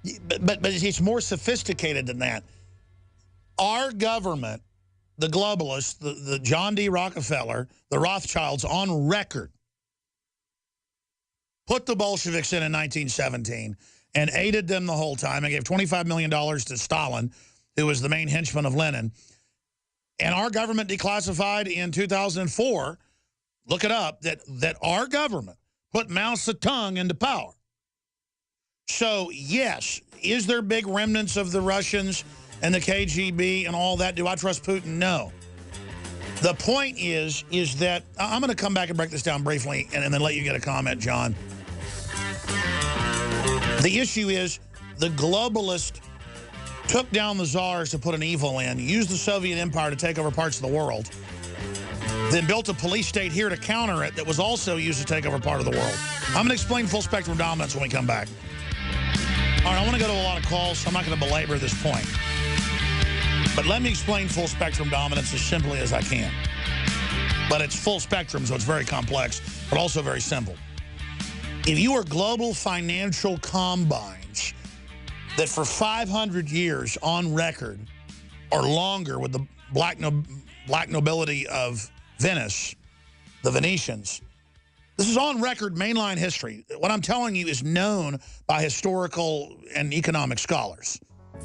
But it's more sophisticated than that. Our government, the globalists, the John D. Rockefeller, the Rothschilds, on record, put the Bolsheviks in 1917 and aided them the whole time. I gave $25 million to Stalin, who was the main henchman of Lenin. And our government declassified in 2004, look it up, that our government put Mao Zedong into power. So, yes, is there big remnants of the Russians and the KGB and all that? Do I trust Putin? No. The point is that I'm going to come back and break this down briefly and then let you get a comment, John. The issue is the globalist took down the czars to put an evil in, used the Soviet Empire to take over parts of the world, then built a police state here to counter it that was also used to take over part of the world. I'm going to explain full spectrum dominance when we come back. All right, I want to go to a lot of calls, so I'm not going to belabor this point. But let me explain full spectrum dominance as simply as I can. But it's full spectrum, so it's very complex, but also very simple. If you are global financial combines that for 500 years on record or longer with the black nobility of Venice, the Venetians, this is on record mainline history. What I'm telling you is known by historical and economic scholars.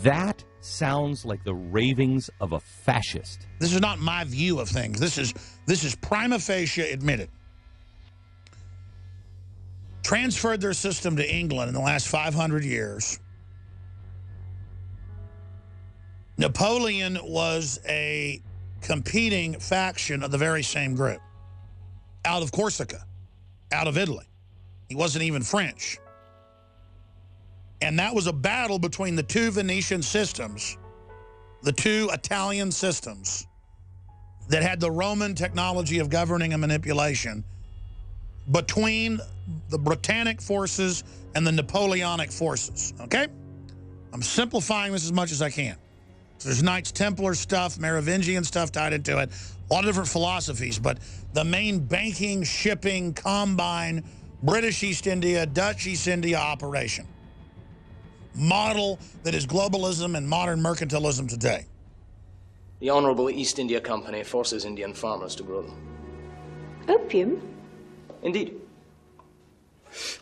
That sounds like the ravings of a fascist. This is not my view of things. This is prima facie admitted. Transferred their system to England in the last 500 years. Napoleon was a competing faction of the very same group. Out of Corsica, out of Italy. He wasn't even French. And that was a battle between the two Venetian systems, the two Italian systems that had the Roman technology of governing and manipulation, between the Britannic forces and the Napoleonic forces, okay? I'm simplifying this as much as I can. So there's Knights Templar stuff, Merovingian stuff tied into it, a lot of different philosophies, but the main banking, shipping, combine, British East India, Dutch East India operation. Model that is globalism and modern mercantilism today. The Honorable East India Company forces Indian farmers to grow them. Opium? Indeed.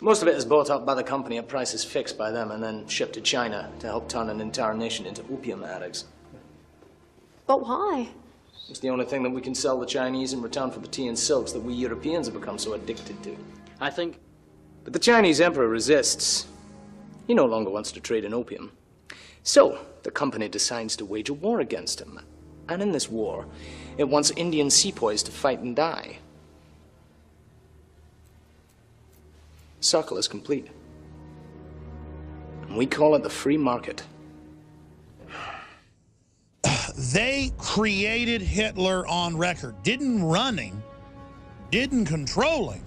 Most of it is bought up by the company at prices fixed by them and then shipped to China to help turn an entire nation into opium addicts. But why? It's the only thing that we can sell the Chinese in return for the tea and silks that we Europeans have become so addicted to. I think... But the Chinese emperor resists. He no longer wants to trade in opium. So, the company decides to wage a war against him. And in this war, it wants Indian sepoys to fight and die. Circle is complete. And we call it the free market. They created Hitler on record. Didn't run him. Didn't control him.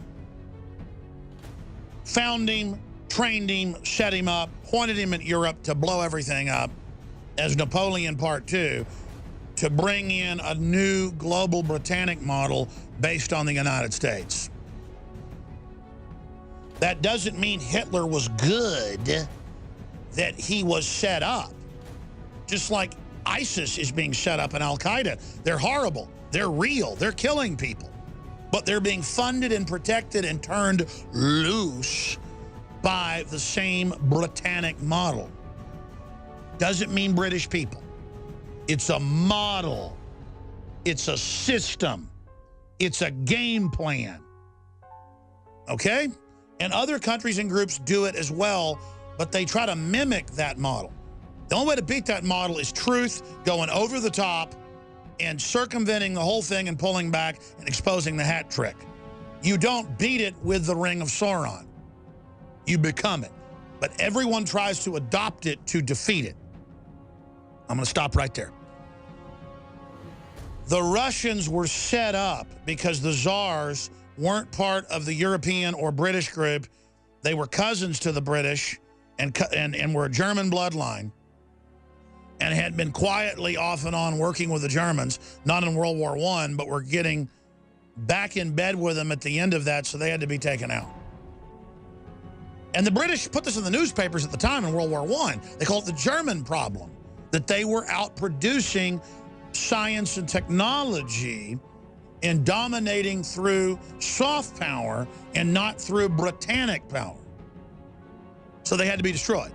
Found him, trained him, set him up, pointed him at Europe to blow everything up as Napoleon Part 2 to bring in a new global Britannic model based on the United States. That doesn't mean Hitler was good, that he was set up. Just like ISIS is being set up in Al-Qaeda. They're horrible. They're real. They're killing people. But they're being funded and protected and turned loose by the same Britannic model. Doesn't mean British people. It's a model. It's a system. It's a game plan. Okay? And other countries and groups do it as well, but they try to mimic that model. The only way to beat that model is truth, going over the top, and circumventing the whole thing and pulling back and exposing the hat trick. You don't beat it with the Ring of Sauron. You become it. But everyone tries to adopt it to defeat it. I'm going to stop right there. The Russians were set up because the czars weren't part of the European or British group. They were cousins to the British and were a German bloodline and had been quietly off and on working with the Germans, not in World War I, but were getting back in bed with them at the end of that, so they had to be taken out. And the British put this in the newspapers at the time in World War I. They call it the German problem, that they were outproducing science and technology and dominating through soft power and not through Britannic power. So they had to be destroyed.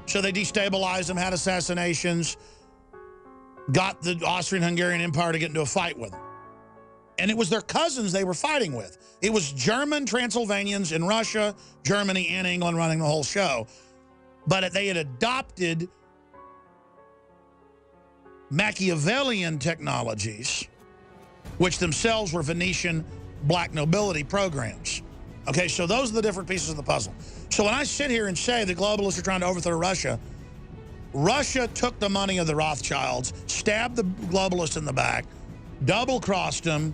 So they destabilized them, had assassinations, got the Austrian-Hungarian Empire to get into a fight with them. And it was their cousins they were fighting with. It was German Transylvanians in Russia, Germany, and England running the whole show. But they had adopted Machiavellian technologies, which themselves were Venetian black nobility programs. Okay, so those are the different pieces of the puzzle. So when I sit here and say the globalists are trying to overthrow Russia, Russia took the money of the Rothschilds, stabbed the globalists in the back, double-crossed them.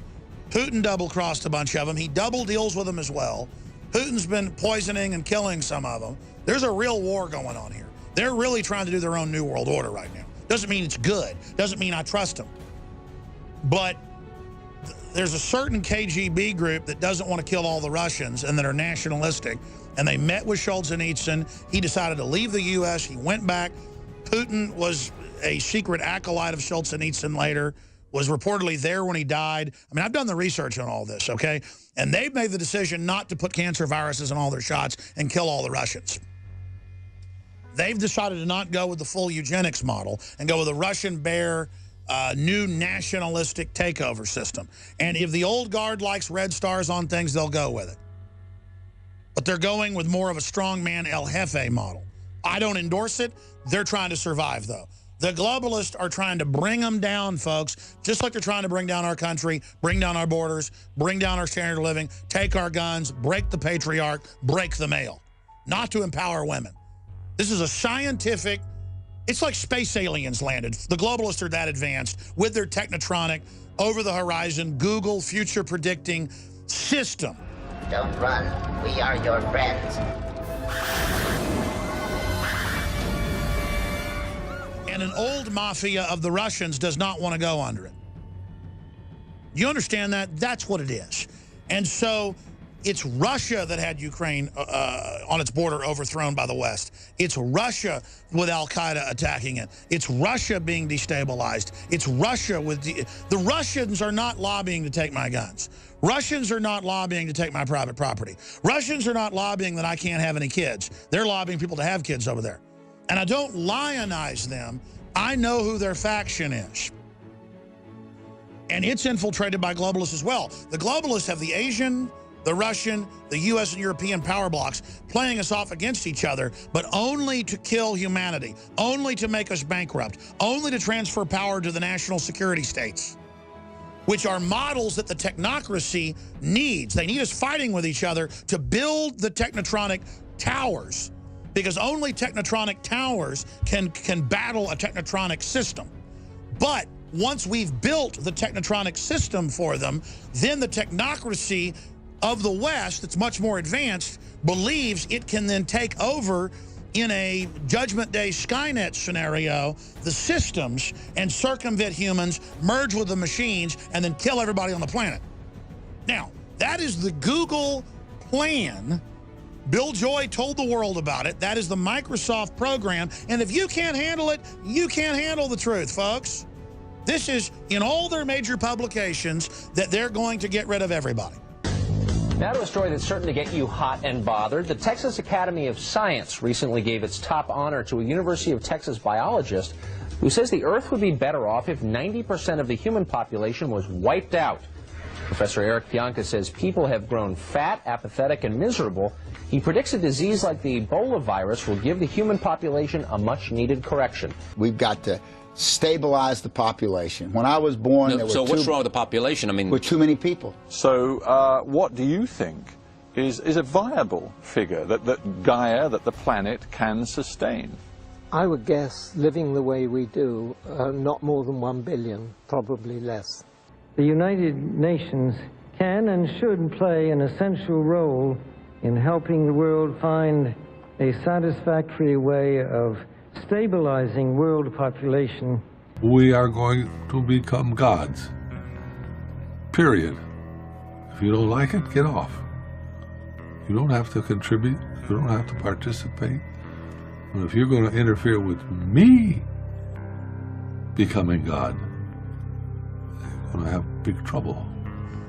Putin double-crossed a bunch of them. He double deals with them as well. Putin's been poisoning and killing some of them. There's a real war going on here. They're really trying to do their own new world order right now. Doesn't mean it's good. Doesn't mean I trust them. But there's a certain KGB group that doesn't want to kill all the Russians and that are nationalistic. And they met with Solzhenitsyn. He decided to leave the U.S. He went back. Putin was a secret acolyte of Solzhenitsyn later, was reportedly there when he died. I mean, I've done the research on all this, okay? And they've made the decision not to put cancer viruses in all their shots and kill all the Russians. They've decided to not go with the full eugenics model and go with a Russian bear, new nationalistic takeover system. And if the old guard likes red stars on things, they'll go with it. But they're going with more of a strongman El Jefe model. I don't endorse it. They're trying to survive, though. The globalists are trying to bring them down, folks, just like they're trying to bring down our country, bring down our borders, bring down our standard of living, take our guns, break the patriarch, break the male, not to empower women. This is a scientific, it's like space aliens landed. The globalists are that advanced with their technotronic, over-the-horizon, Google future-predicting system. Don't run. We are your friends. And an old mafia of the Russians does not want to go under it. You understand that? That's what it is. And so it's Russia that had Ukraine on its border overthrown by the West. It's Russia with al-Qaeda attacking it. It's Russia being destabilized. It's Russia with... The Russians are not lobbying to take my guns. Russians are not lobbying to take my private property. Russians are not lobbying that I can't have any kids. They're lobbying people to have kids over there. And I don't lionize them. I know who their faction is. And it's infiltrated by globalists as well. The globalists have the Asian, the Russian, the U.S. and European power blocks playing us off against each other, but only to kill humanity, only to make us bankrupt, only to transfer power to the national security states, which are models that the technocracy needs. They need us fighting with each other to build the technotronic towers, because only technotronic towers can battle a technotronic system. But once we've built the technotronic system for them, then the technocracy of the West, that's much more advanced, believes it can then take over in a Judgment Day Skynet scenario the systems and circumvent humans, merge with the machines, and then kill everybody on the planet. Now, that is the Google plan. Bill Joy told the world about it. That is the Microsoft program. And if you can't handle it, you can't handle the truth, folks. This is in all their major publications that they're going to get rid of everybody. Now to a story that's certain to get you hot and bothered. The Texas Academy of Science recently gave its top honor to a University of Texas biologist who says the Earth would be better off if 90% of the human population was wiped out. Professor Eric Pianka says people have grown fat, apathetic, and miserable. He predicts a disease like the Ebola virus will give the human population a much-needed correction. We've got to stabilize the population. When I was born, there were what's wrong with the population? I mean, with too many people. So what do you think is a viable figure that Gaia, that the planet can sustain? I would guess, living the way we do, not more than 1 billion, probably less. The United Nations can and should play an essential role in helping the world find a satisfactory way of stabilizing world population. We are going to become gods. Period. If you don't like it, get off. You don't have to contribute. You don't have to participate. But if you're going to interfere with me becoming God, you're going to have big trouble.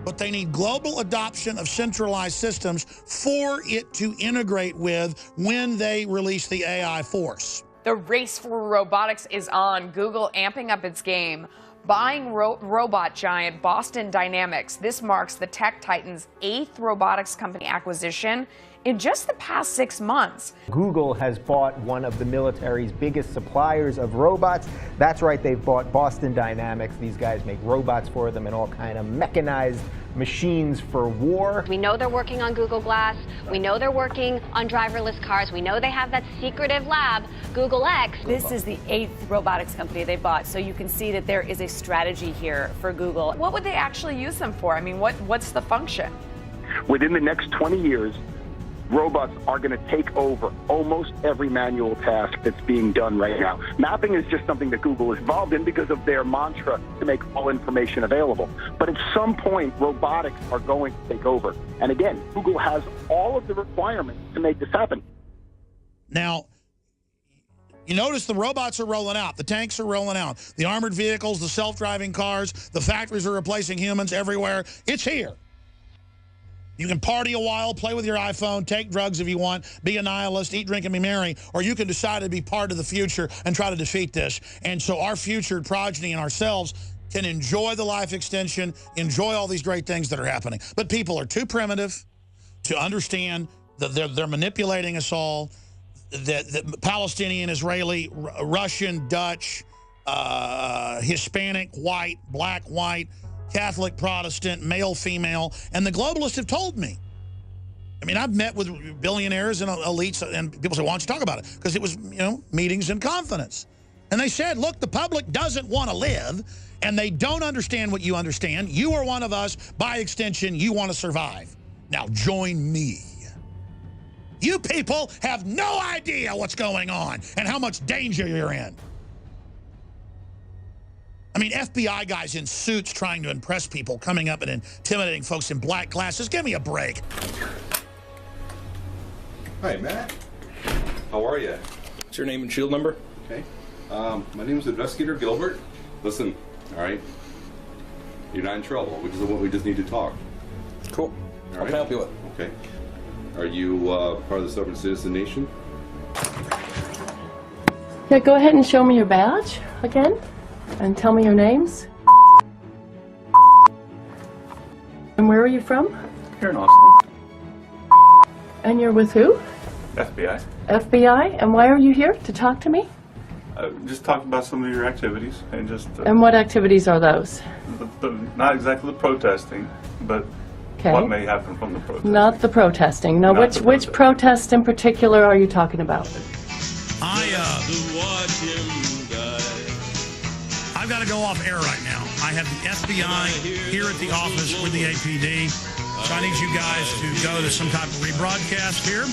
But they need global adoption of centralized systems for it to integrate with when they release the AI force. The race for robotics is on. Google amping up its game, buying robot giant Boston Dynamics. This marks the tech titan's 8th robotics company acquisition in just the past 6 months. Google has bought one of the military's biggest suppliers of robots. That's right, they've bought Boston Dynamics. These guys make robots for them and all kind of mechanized machines for war. We know they're working on Google Glass. We know they're working on driverless cars. We know they have that secretive lab, Google X. This is the 8th robotics company they bought, so you can see that there is a strategy here for Google. What would they actually use them for? I mean, what's the function? Within the next 20 years, robots are going to take over almost every manual task that's being done right now. Mapping is just something that Google is involved in because of their mantra to make all information available. But at some point, robotics are going to take over. And again, Google has all of the requirements to make this happen. Now, you notice the robots are rolling out. The tanks are rolling out. The armored vehicles, the self-driving cars, the factories are replacing humans everywhere. It's here. You can party a while, play with your iPhone, take drugs if you want, be a nihilist, eat, drink, and be merry, or you can decide to be part of the future and try to defeat this. And so our future progeny and ourselves can enjoy the life extension, enjoy all these great things that are happening. But people are too primitive to understand that they're manipulating us all, that Palestinian, Israeli, Russian, Dutch, Hispanic, white, black, white, Catholic, Protestant, male, female, and the globalists have told me. I mean, I've met with billionaires and elites, and people say, why don't you talk about it? Because it was, you know, meetings in confidence. And they said, look, the public doesn't want to live, and they don't understand what you understand. You are one of us. By extension, you want to survive. Now join me. You people have no idea what's going on and how much danger you're in. I mean, FBI guys in suits trying to impress people, coming up and intimidating folks in black glasses. Give me a break. Hi, Matt. How are you? What's your name and shield number? Okay. My name is Investigator Gilbert. Listen, all right? You're not in trouble. We just need to talk. Cool. All What can I help you with? Okay. Are you part of the Sovereign Citizen Nation? Yeah, go ahead and show me your badge again. And tell me your names. And where are you from? Here in Austin. And you're with who? FBI. FBI? And why are you here? To talk to me? Just talk about some of your activities and just... And what activities are those? Not exactly the protesting, but what may happen from the protest. Not the protesting. Now, which protest in particular are you talking about? I've got to go off air right now. I have the FBI here at the office with the APD. So I need you guys to go to some type of rebroadcast here.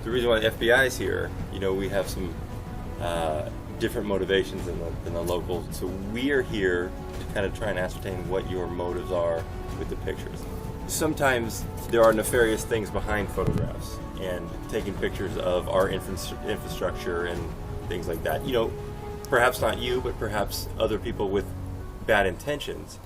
The reason why the FBI is here, you know, we have some different motivations than the locals. So we are here to kind of try and ascertain what your motives are with the pictures. Sometimes there are nefarious things behind photographs and taking pictures of our infrastructure and things like that. You know, perhaps not you, but perhaps other people with bad intentions.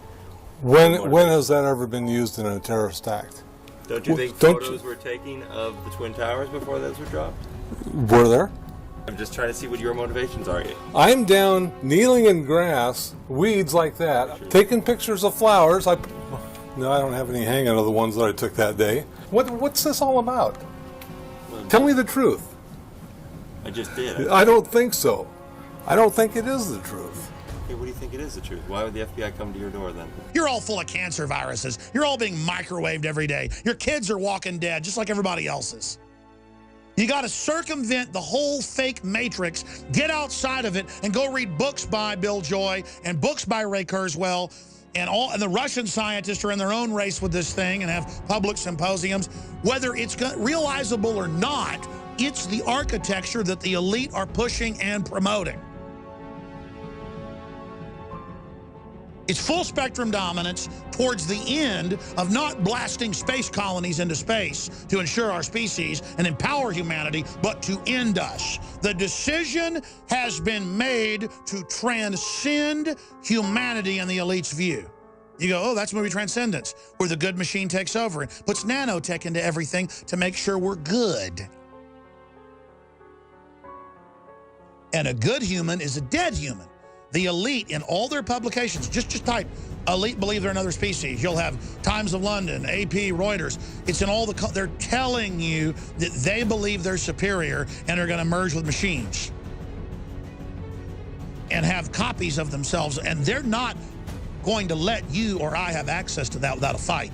When has that ever been used in a terrorist act? Don't you think photos were taken of the Twin Towers before those were dropped? Were there? I'm just trying to see what your motivations are. I'm down kneeling in grass, weeds like that, taking pictures of flowers. No, I don't have any hanging of the ones that I took that day. What's this all about? Tell me the truth. I just did. I don't think so. I don't think it is the truth. Hey, what do you think it is the truth? Why would the FBI come to your door then? You're all full of cancer viruses. You're all being microwaved every day. Your kids are walking dead just like everybody else's. You got to circumvent the whole fake matrix, get outside of it, and go read books by Bill Joy and books by Ray Kurzweil. And the Russian scientists are in their own race with this thing and have public symposiums. Whether it's realizable or not, it's the architecture that the elite are pushing and promoting. It's full spectrum dominance towards the end of not blasting space colonies into space to ensure our species and empower humanity, but to end us. The decision has been made to transcend humanity in the elite's view. You go, oh, that's movie Transcendence, where the good machine takes over and puts nanotech into everything to make sure we're good. And a good human is a dead human. The elite, in all their publications, just type elite believe they're another species. You'll have Times of London, AP, Reuters. It's in all the, they're telling you that they believe they're superior and are going to merge with machines and have copies of themselves. And they're not going to let you or I have access to that without a fight,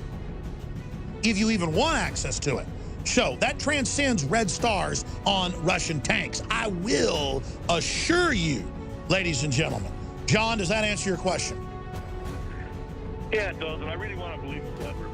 if you even want access to it. So that transcends red stars on Russian tanks. I will assure you, ladies and gentlemen. John, does that answer your question? Yeah, it does, and I really want to believe it's clever.